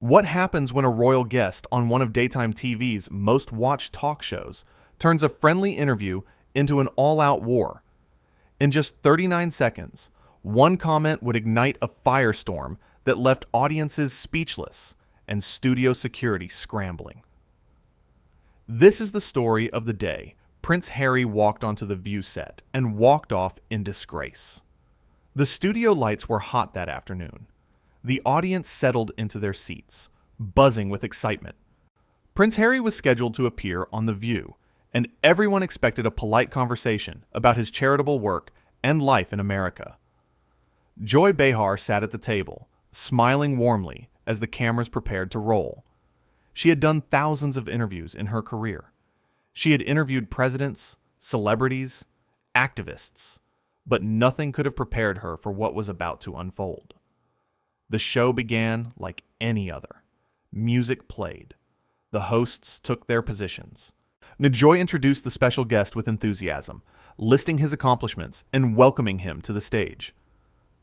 What happens when a royal guest on one of daytime TV's most watched talk shows turns a friendly interview into an all-out war? In just 39 seconds, one comment would ignite a firestorm that left audiences speechless and studio security scrambling. This is the story of the day Prince Harry walked onto the View set and walked off in disgrace. The studio lights were hot that afternoon. The audience settled into their seats, buzzing with excitement. Prince Harry was scheduled to appear on The View, and everyone expected a polite conversation about his charitable work and life in America. Joy Behar sat at the table, smiling warmly as the cameras prepared to roll. She had done thousands of interviews in her career. She had interviewed presidents, celebrities, activists, but nothing could have prepared her for what was about to unfold. The show began like any other. Music played. The hosts took their positions. Joy introduced the special guest with enthusiasm, listing his accomplishments and welcoming him to the stage.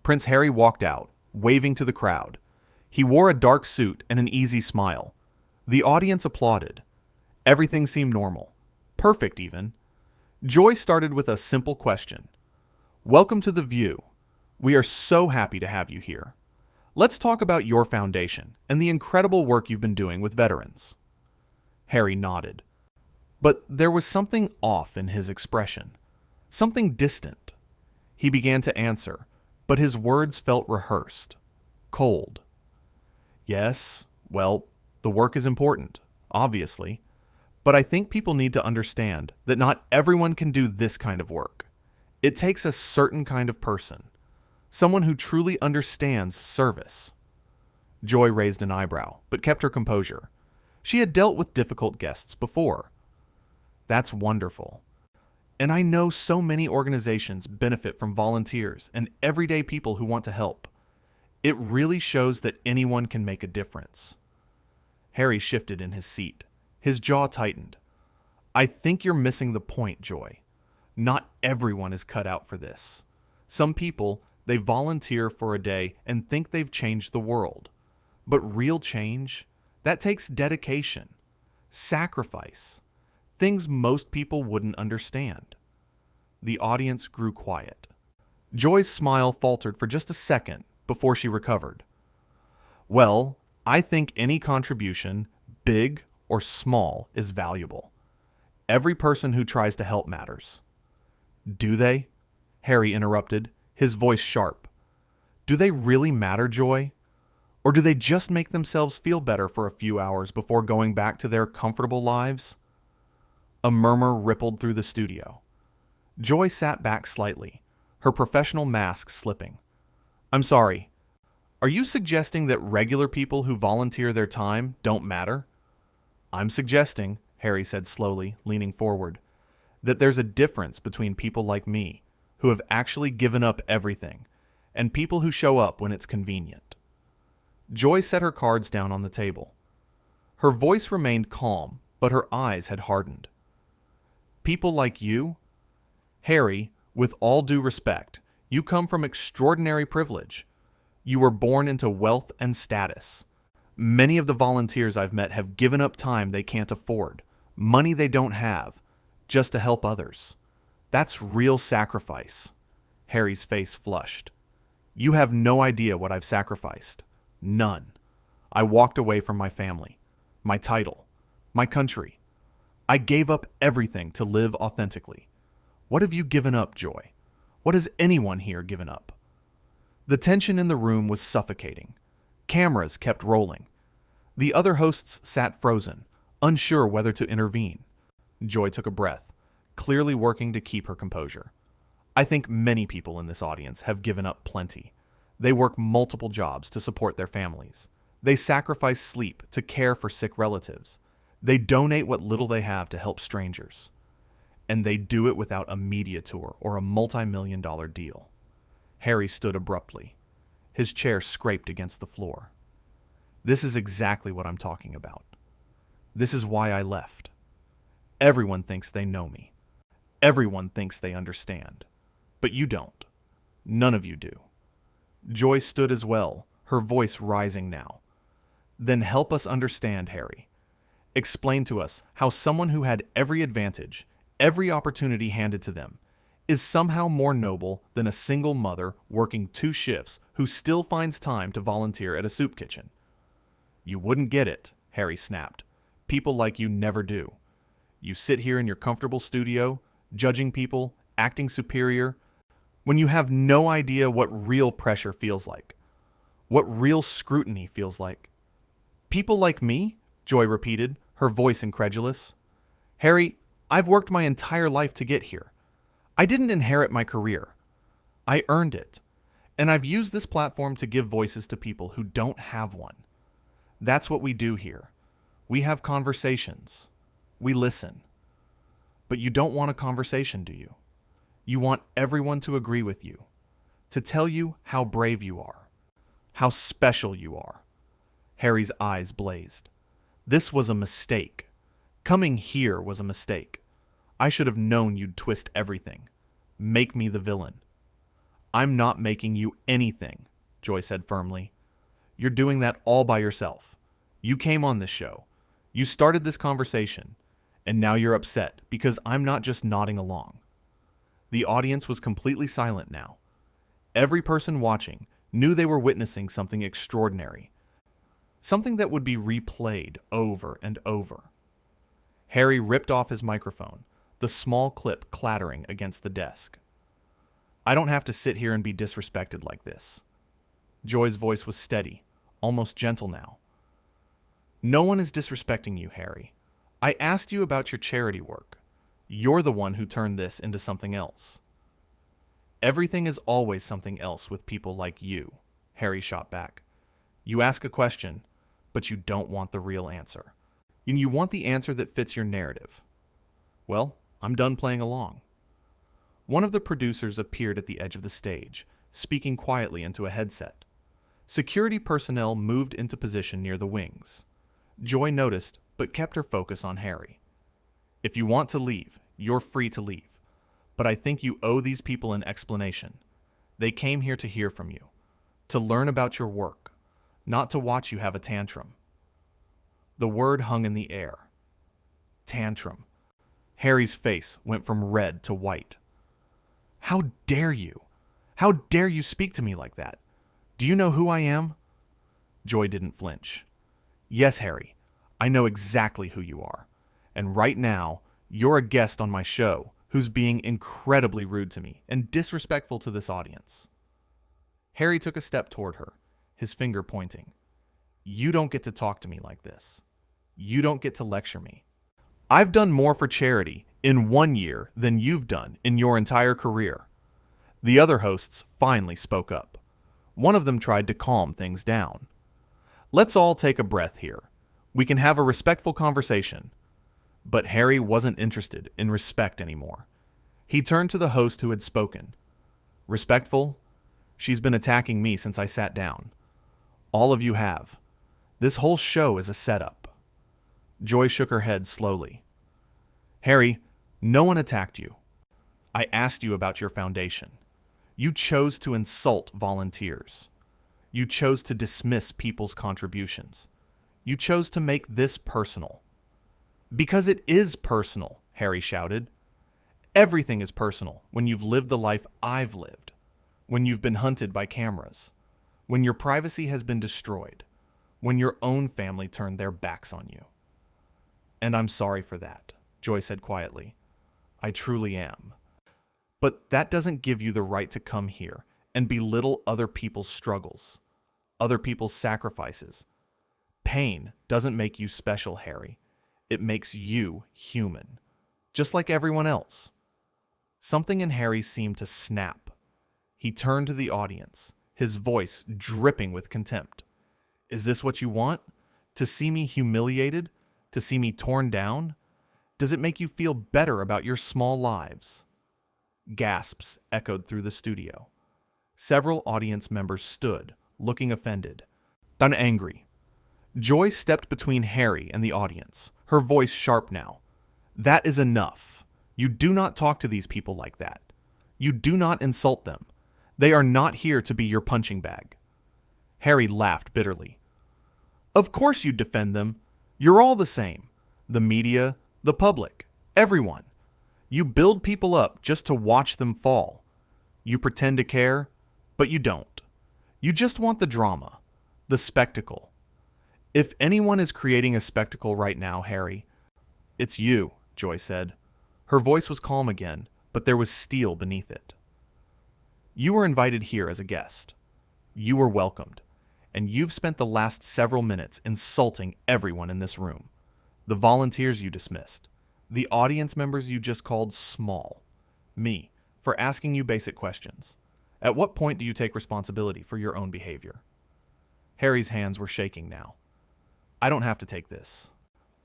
Prince Harry walked out, waving to the crowd. He wore a dark suit and an easy smile. The audience applauded. Everything seemed normal. Perfect, even. Joy started with a simple question. "Welcome to The View. We are so happy to have you here. Let's talk about your foundation and the incredible work you've been doing with veterans." Harry nodded. But there was something off in his expression. Something distant. He began to answer, but his words felt rehearsed. Cold. "Yes, well, the work is important, obviously. But I think people need to understand that not everyone can do this kind of work. It takes a certain kind of person. Someone who truly understands service." Joy raised an eyebrow, but kept her composure. She had dealt with difficult guests before. "That's wonderful. And I know so many organizations benefit from volunteers and everyday people who want to help. It really shows that anyone can make a difference." Harry shifted in his seat. His jaw tightened. "I think you're missing the point, Joy. Not everyone is cut out for this. Some people, they volunteer for a day and think they've changed the world. But real change, that takes dedication, sacrifice, things most people wouldn't understand." The audience grew quiet. Joy's smile faltered for just a second before she recovered. "Well, I think any contribution, big or small, is valuable. Every person who tries to help matters." "Do they?" Harry interrupted, his voice sharp. "Do they really matter, Joy? Or do they just make themselves feel better for a few hours before going back to their comfortable lives?" A murmur rippled through the studio. Joy sat back slightly, her professional mask slipping. "I'm sorry. Are you suggesting that regular people who volunteer their time don't matter?" "I'm suggesting," Harry said slowly, leaning forward, "that there's a difference between people like me, who have actually given up everything, and people who show up when it's convenient." Joy set her cards down on the table. Her voice remained calm, but her eyes had hardened. "People like you? Harry, with all due respect, you come from extraordinary privilege. You were born into wealth and status. Many of the volunteers I've met have given up time they can't afford, money they don't have, just to help others. That's real sacrifice." Harry's face flushed. "You have no idea what I've sacrificed. None. I walked away from my family, my title, my country. I gave up everything to live authentically. What have you given up, Joy? What has anyone here given up?" The tension in the room was suffocating. Cameras kept rolling. The other hosts sat frozen, unsure whether to intervene. Joy took a breath, clearly working to keep her composure. "I think many people in this audience have given up plenty. They work multiple jobs to support their families. They sacrifice sleep to care for sick relatives. They donate what little they have to help strangers. And they do it without a media tour or a multi-million-dollar deal." Harry stood abruptly. His chair scraped against the floor. "This is exactly what I'm talking about. This is why I left. Everyone thinks they know me. Everyone thinks they understand. But you don't. None of you do." Joy stood as well, her voice rising now. Then help us understand, Harry. Explain to us how someone who had every advantage, every opportunity handed to them, is somehow more noble than a single mother working 2 shifts who still finds time to volunteer at a soup kitchen. You wouldn't get it, Harry snapped. People like you never do. You sit here in your comfortable studio, judging people, acting superior, when you have no idea what real pressure feels like, what real scrutiny feels like. People like me? Joy repeated, her voice incredulous. Harry, I've worked my entire life to get here. I didn't inherit my career. I earned it. And I've used this platform to give voices to people who don't have one. That's what we do here. We have conversations. We listen. But you don't want a conversation, do you? You want everyone to agree with you, to tell you how brave you are, how special you are. Harry's eyes blazed. This was a mistake. Coming here was a mistake. I should have known you'd twist everything. Make me the villain. I'm not making you anything, Joy said firmly. You're doing that all by yourself. You came on this show. You started this conversation. And now you're upset because I'm not just nodding along. The audience was completely silent now. Every person watching knew they were witnessing something extraordinary. Something that would be replayed over and over. Harry ripped off his microphone, the small clip clattering against the desk. I don't have to sit here and be disrespected like this. Joy's voice was steady, almost gentle now. No one is disrespecting you, Harry. I asked you about your charity work. You're the one who turned this into something else. Everything is always something else with people like you, Harry shot back. You ask a question, but you don't want the real answer. And you want the answer that fits your narrative. Well, I'm done playing along. One of the producers appeared at the edge of the stage, speaking quietly into a headset. Security personnel moved into position near the wings. Joy noticed, but kept her focus on Harry. If you want to leave, you're free to leave. But I think you owe these people an explanation. They came here to hear from you, to learn about your work, not to watch you have a tantrum. The word hung in the air. Tantrum. Harry's face went from red to white. How dare you? How dare you speak to me like that? Do you know who I am? Joy didn't flinch. Yes, Harry. I know exactly who you are, and right now, you're a guest on my show who's being incredibly rude to me and disrespectful to this audience. Harry took a step toward her, his finger pointing. You don't get to talk to me like this. You don't get to lecture me. I've done more for charity in 1 year than you've done in your entire career. The other hosts finally spoke up. One of them tried to calm things down. Let's all take a breath here. We can have a respectful conversation. But Harry wasn't interested in respect anymore. He turned to the host who had spoken. Respectful? She's been attacking me since I sat down. All of you have. This whole show is a setup. Joy shook her head slowly. Harry, no one attacked you. I asked you about your foundation. You chose to insult volunteers. You chose to dismiss people's contributions. You chose to make this personal. Because it is personal, Harry shouted. Everything is personal when you've lived the life I've lived, when you've been hunted by cameras, when your privacy has been destroyed, when your own family turned their backs on you. And I'm sorry for that, Joy said quietly. I truly am. But that doesn't give you the right to come here and belittle other people's struggles, other people's sacrifices. Pain doesn't make you special, Harry. It makes you human, just like everyone else. Something in Harry seemed to snap. He turned to the audience, his voice dripping with contempt. Is this what you want? To see me humiliated? To see me torn down? Does it make you feel better about your small lives? Gasps echoed through the studio. Several audience members stood, looking offended, then angry. Joy stepped between Harry and the audience, her voice sharp now. That is enough. You do not talk to these people like that. You do not insult them. They are not here to be your punching bag. Harry laughed bitterly. Of course you'd defend them. You're all the same. The media, the public, everyone. You build people up just to watch them fall. You pretend to care, but you don't. You just want the drama, the spectacle. If anyone is creating a spectacle right now, Harry, it's you, Joy said. Her voice was calm again, but there was steel beneath it. You were invited here as a guest. You were welcomed, and you've spent the last several minutes insulting everyone in this room. The volunteers you dismissed, the audience members you just called small, me, for asking you basic questions. At what point do you take responsibility for your own behavior? Harry's hands were shaking now. I don't have to take this.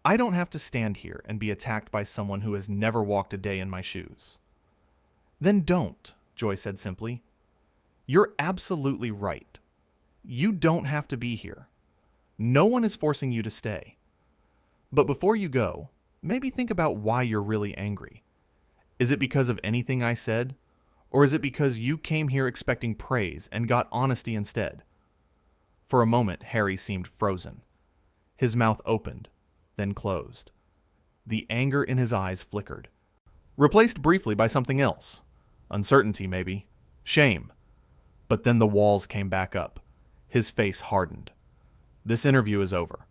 I don't have to stand here and be attacked by someone who has never walked a day in my shoes. Then don't, Joy said simply. You're absolutely right. You don't have to be here. No one is forcing you to stay. But before you go, maybe think about why you're really angry. Is it because of anything I said? Or is it because you came here expecting praise and got honesty instead? For a moment, Harry seemed frozen. His mouth opened, then closed. The anger in his eyes flickered, replaced briefly by something else. Uncertainty, maybe. Shame. But then the walls came back up. His face hardened. This interview is over.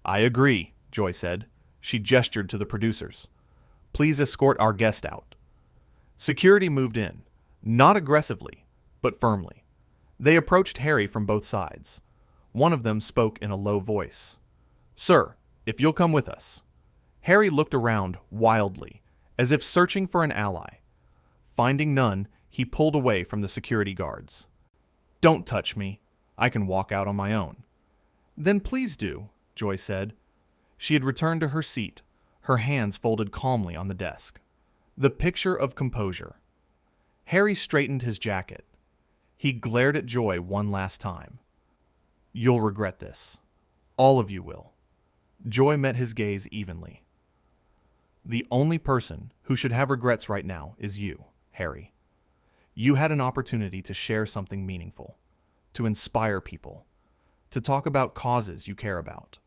I agree, Joy said. She gestured to the producers. Please escort our guest out. Security moved in, not aggressively, but firmly. They approached Harry from both sides. One of them spoke in a low voice. Sir, if you'll come with us. Harry looked around wildly, as if searching for an ally. Finding none, he pulled away from the security guards. Don't touch me. I can walk out on my own. Then please do, Joy said. She had returned to her seat, her hands folded calmly on the desk. The picture of composure. Harry straightened his jacket. He glared at Joy one last time. You'll regret this. All of you will. Joy met his gaze evenly. The only person who should have regrets right now is you, Harry. You had an opportunity to share something meaningful, to inspire people, to talk about causes you care about.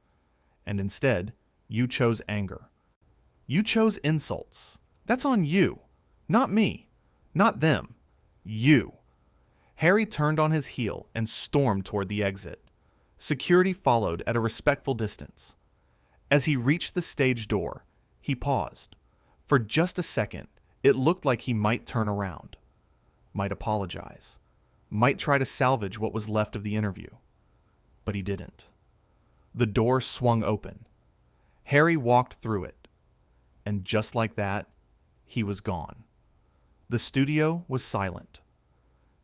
And instead, you chose anger. You chose insults. That's on you, not me, not them. You. Harry turned on his heel and stormed toward the exit. Security followed at a respectful distance. As he reached the stage door, he paused. For just a second, it looked like he might turn around, might apologize, might try to salvage what was left of the interview. But he didn't. The door swung open. Harry walked through it. And just like that, he was gone. The studio was silent.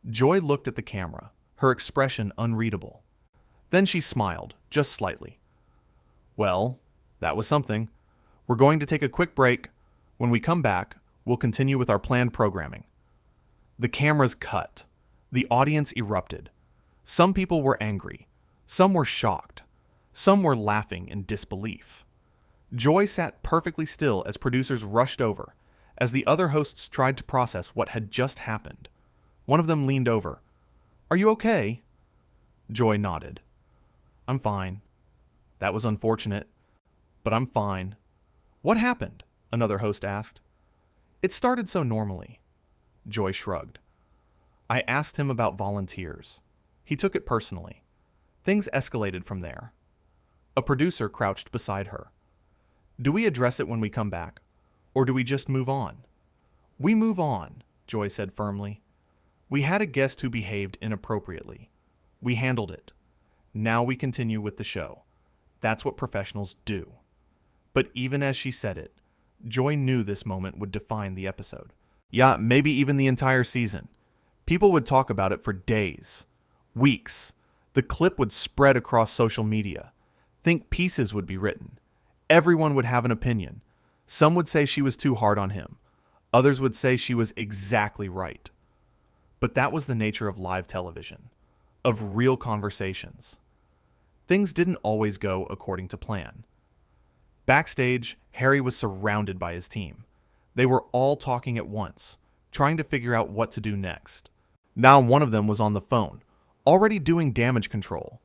Joy looked at the camera, her expression unreadable. Then she smiled, just slightly. Well, that was something. We're going to take a quick break. When we come back, we'll continue with our planned programming. The cameras cut. The audience erupted. Some people were angry. Some were shocked. Some were laughing in disbelief. Joy sat perfectly still as producers rushed over, as the other hosts tried to process what had just happened. One of them leaned over. Are you okay? Joy nodded. I'm fine. That was unfortunate, but I'm fine. What happened? Another host asked. It started so normally. Joy shrugged. I asked him about volunteers. He took it personally. Things escalated from there. A producer crouched beside her. Do we address it when we come back, or do we just move on? We move on, Joy said firmly. We had a guest who behaved inappropriately. We handled it. Now we continue with the show. That's what professionals do. But even as she said it, Joy knew this moment would define the episode. Yeah, maybe even the entire season. People would talk about it for days, weeks. The clip would spread across social media. Think pieces would be written. Everyone would have an opinion. Some would say she was too hard on him. Others would say she was exactly right. But that was the nature of live television, of real conversations. Things didn't always go according to plan. Backstage, Harry was surrounded by his team. They were all talking at once, trying to figure out what to do next. Now one of them was on the phone, already doing damage control.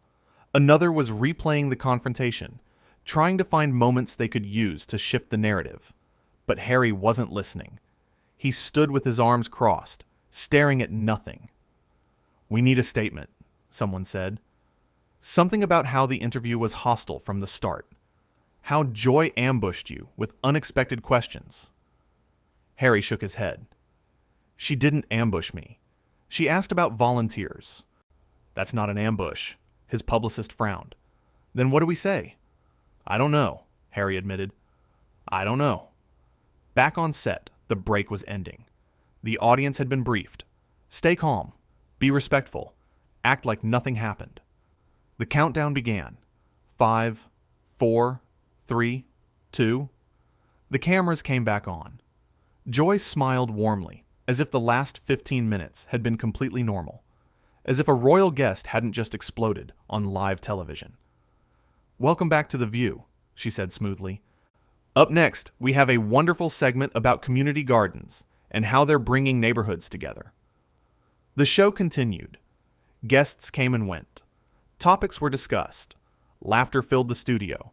Another was replaying the confrontation, trying to find moments they could use to shift the narrative. But Harry wasn't listening. He stood with his arms crossed, staring at nothing. "We need a statement," someone said. Something about how the interview was hostile from the start. How Joy ambushed you with unexpected questions. Harry shook his head. "She didn't ambush me. She asked about volunteers." "That's not an ambush." His publicist frowned. "Then what do we say?" "I don't know," Harry admitted. "I don't know." Back on set, the break was ending. The audience had been briefed. Stay calm. Be respectful. Act like nothing happened. The countdown began. 5, 4, 3, 2. The cameras came back on. Joy smiled warmly, as if the last 15 minutes had been completely normal. As if a royal guest hadn't just exploded on live television. "Welcome back to The View," she said smoothly. "Up next, we have a wonderful segment about community gardens and how they're bringing neighborhoods together." The show continued. Guests came and went. Topics were discussed. Laughter filled the studio.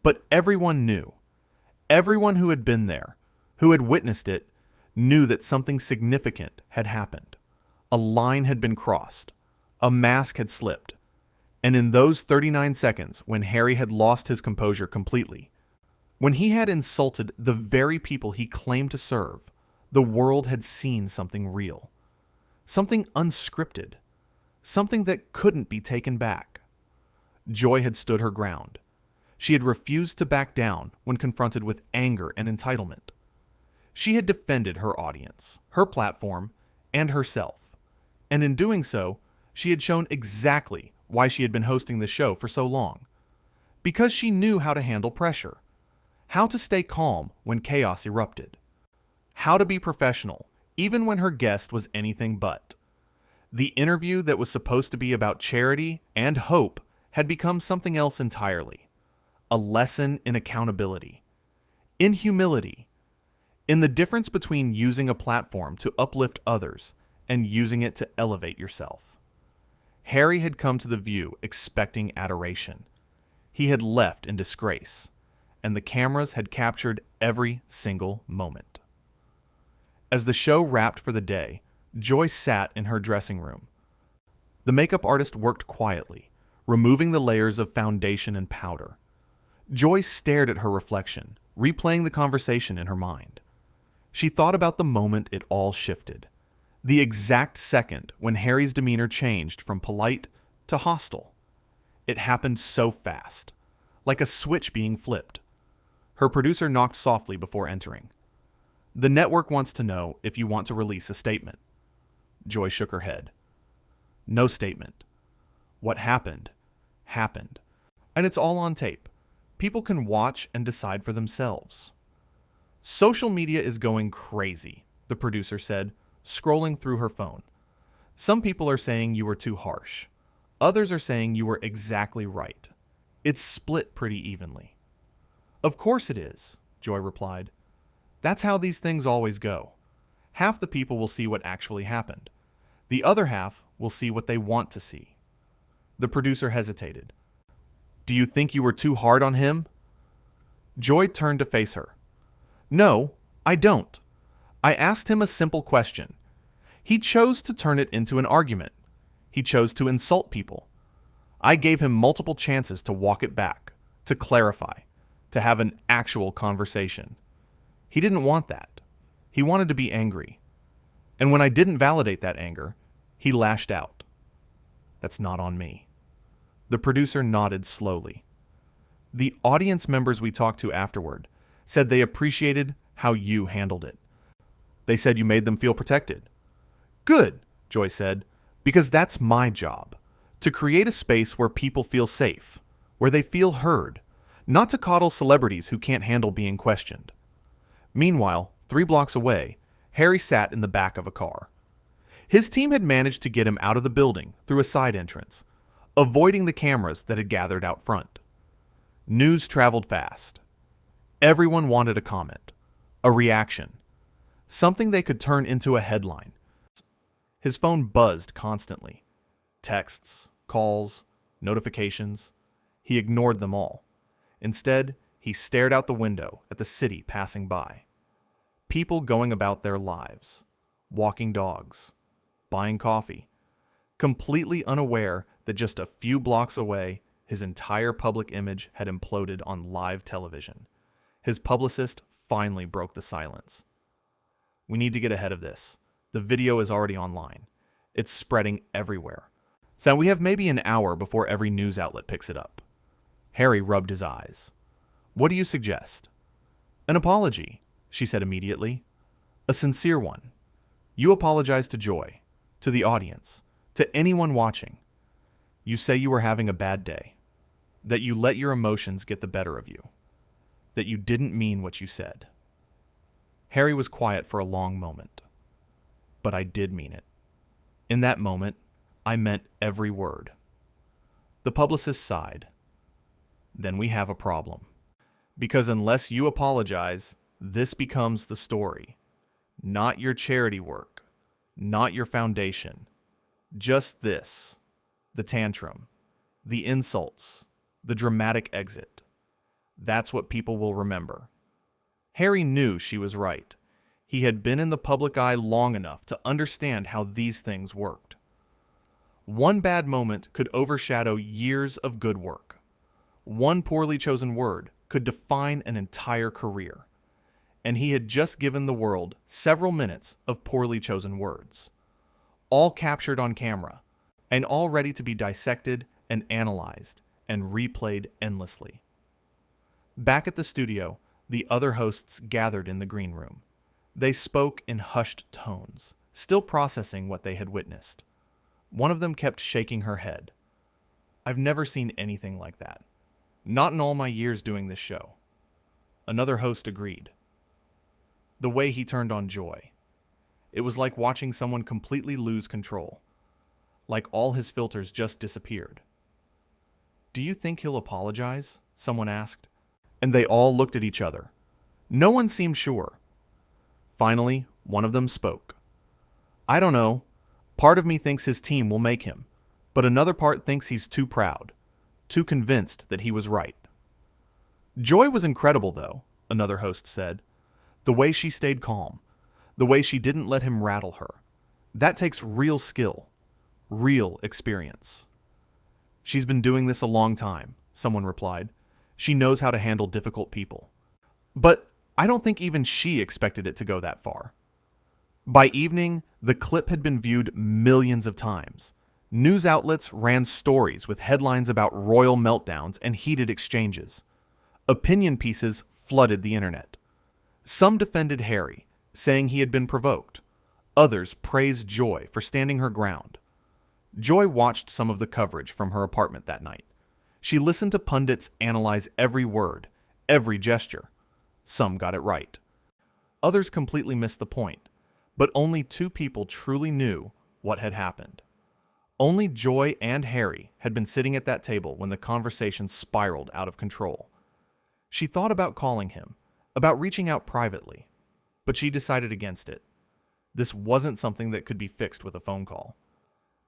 But everyone knew. Everyone who had been there, who had witnessed it, knew that something significant had happened. A line had been crossed. A mask had slipped. And in those 39 seconds, when Harry had lost his composure completely, when he had insulted the very people he claimed to serve, the world had seen something real. Something unscripted. Something that couldn't be taken back. Joy had stood her ground. She had refused to back down when confronted with anger and entitlement. She had defended her audience, her platform, and herself. And in doing so, she had shown exactly why she had been hosting the show for so long. Because she knew how to handle pressure. How to stay calm when chaos erupted. How to be professional, even when her guest was anything but. The interview that was supposed to be about charity and hope had become something else entirely. A lesson in accountability. In humility. In the difference between using a platform to uplift others and using it to elevate yourself. Harry had come to The View expecting adoration. He had left in disgrace, and the cameras had captured every single moment. As the show wrapped for the day, Joy sat in her dressing room. The makeup artist worked quietly, removing the layers of foundation and powder. Joy stared at her reflection, replaying the conversation in her mind. She thought about the moment it all shifted. The exact second when Harry's demeanor changed from polite to hostile. It happened so fast, like a switch being flipped. Her producer knocked softly before entering. "The network wants to know if you want to release a statement." Joy shook her head. "No statement. What happened, happened. And it's all on tape. People can watch and decide for themselves." "Social media is going crazy," the producer said, scrolling through her phone. "Some people are saying you were too harsh. Others are saying you were exactly right. It's split pretty evenly." "Of course it is," Joy replied. "That's how these things always go. Half the people will see what actually happened. The other half will see what they want to see." The producer hesitated. "Do you think you were too hard on him?" Joy turned to face her. "No, I don't. I asked him a simple question. He chose to turn it into an argument. He chose to insult people. I gave him multiple chances to walk it back, to clarify, to have an actual conversation. He didn't want that. He wanted to be angry. And when I didn't validate that anger, he lashed out. That's not on me." The producer nodded slowly. "The audience members we talked to afterward said they appreciated how you handled it. They said you made them feel protected." "Good," Joy said, "because that's my job. To create a space where people feel safe, where they feel heard, not to coddle celebrities who can't handle being questioned." Meanwhile, 3 blocks away, Harry sat in the back of a car. His team had managed to get him out of the building through a side entrance, avoiding the cameras that had gathered out front. News traveled fast. Everyone wanted a comment, a reaction, something they could turn into a headline. His phone buzzed constantly. Texts, calls, notifications. He ignored them all. Instead, he stared out the window at the city passing by. People going about their lives, walking dogs, buying coffee, completely unaware that just a few blocks away, his entire public image had imploded on live television. His publicist finally broke the silence. "We need to get ahead of this. The video is already online. It's spreading everywhere. So we have maybe an hour before every news outlet picks it up." Harry rubbed his eyes. "What do you suggest?" "An apology," she said immediately. "A sincere one. You apologize to Joy, to the audience, to anyone watching. You say you were having a bad day, that you let your emotions get the better of you, that you didn't mean what you said." Harry was quiet for a long moment. "But I did mean it. In that moment, I meant every word." The publicist sighed. "Then we have a problem. Because unless you apologize, this becomes the story. Not your charity work, not your foundation. Just this, the tantrum, the insults, the dramatic exit. That's what people will remember." Harry knew she was right. He had been in the public eye long enough to understand how these things worked. One bad moment could overshadow years of good work. One poorly chosen word could define an entire career. And he had just given the world several minutes of poorly chosen words, all captured on camera, and all ready to be dissected and analyzed and replayed endlessly. Back at the studio, the other hosts gathered in the green room. They spoke in hushed tones, still processing what they had witnessed. One of them kept shaking her head. "I've never seen anything like that. Not in all my years doing this show." Another host agreed. The way he turned on Joy. It was like watching someone completely lose control. Like all his filters just disappeared. "Do you think he'll apologize?" someone asked. And they all looked at each other. No one seemed sure. Finally, one of them spoke. "I don't know. Part of me thinks his team will make him, but another part thinks he's too proud, too convinced that he was right." "Joy was incredible, though," another host said. "The way she stayed calm, the way she didn't let him rattle her. That takes real skill, real experience." "She's been doing this a long time," someone replied. "She knows how to handle difficult people." But I don't think even she expected it to go that far. By evening, the clip had been viewed millions of times. News outlets ran stories with headlines about royal meltdowns and heated exchanges. Opinion pieces flooded the internet. Some defended Harry, saying he had been provoked. Others praised Joy for standing her ground. Joy watched some of the coverage from her apartment that night. She listened to pundits analyze every word, every gesture. Some got it right. Others completely missed the point, but only two people truly knew what had happened. Only Joy and Harry had been sitting at that table when the conversation spiraled out of control. She thought about calling him, about reaching out privately, but she decided against it. This wasn't something that could be fixed with a phone call.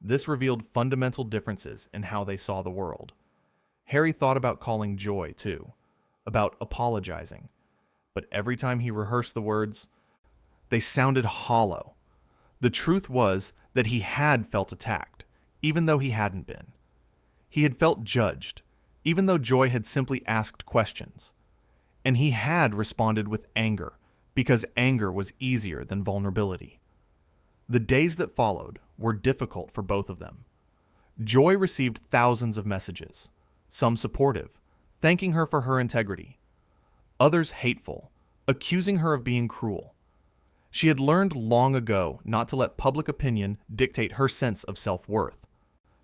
This revealed fundamental differences in how they saw the world. Harry thought about calling Joy, too, about apologizing, but every time he rehearsed the words, they sounded hollow. The truth was that he had felt attacked, even though he hadn't been. He had felt judged, even though Joy had simply asked questions. And he had responded with anger, because anger was easier than vulnerability. The days that followed were difficult for both of them. Joy received thousands of messages, some supportive, thanking her for her integrity. Others hateful, accusing her of being cruel. She had learned long ago not to let public opinion dictate her sense of self-worth.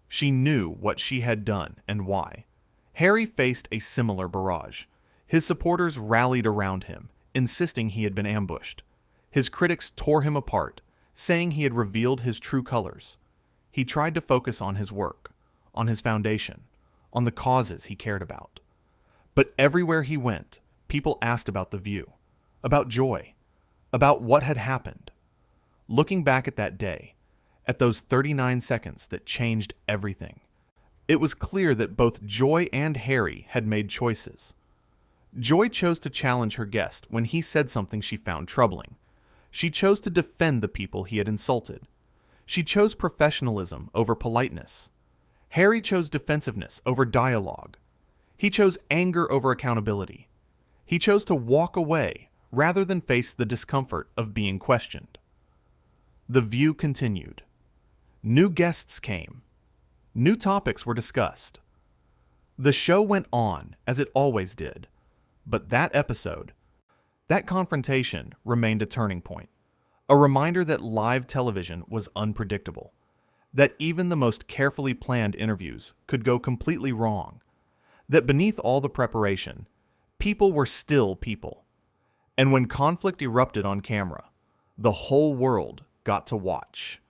She knew what she had done and why. Harry faced a similar barrage. His supporters rallied around him, insisting he had been ambushed. His critics tore him apart, saying he had revealed his true colors. He tried to focus on his work, on his foundation, on the causes he cared about. But everywhere he went, people asked about the view, about Joy, about what had happened. Looking back at that day, at those 39 seconds that changed everything, It was clear that both Joy and Harry had made choices. Joy chose to challenge her guest when he said something she found troubling. She chose to defend the people he had insulted. She chose professionalism over politeness. Harry chose defensiveness over dialogue. He chose anger over accountability. He chose to walk away rather than face the discomfort of being questioned. The View continued. New guests came. New topics were discussed. The show went on as it always did, but that episode, that confrontation, remained a turning point, a reminder that live television was unpredictable, that even the most carefully planned interviews could go completely wrong, that beneath all the preparation, people were still people. And when conflict erupted on camera, the whole world got to watch.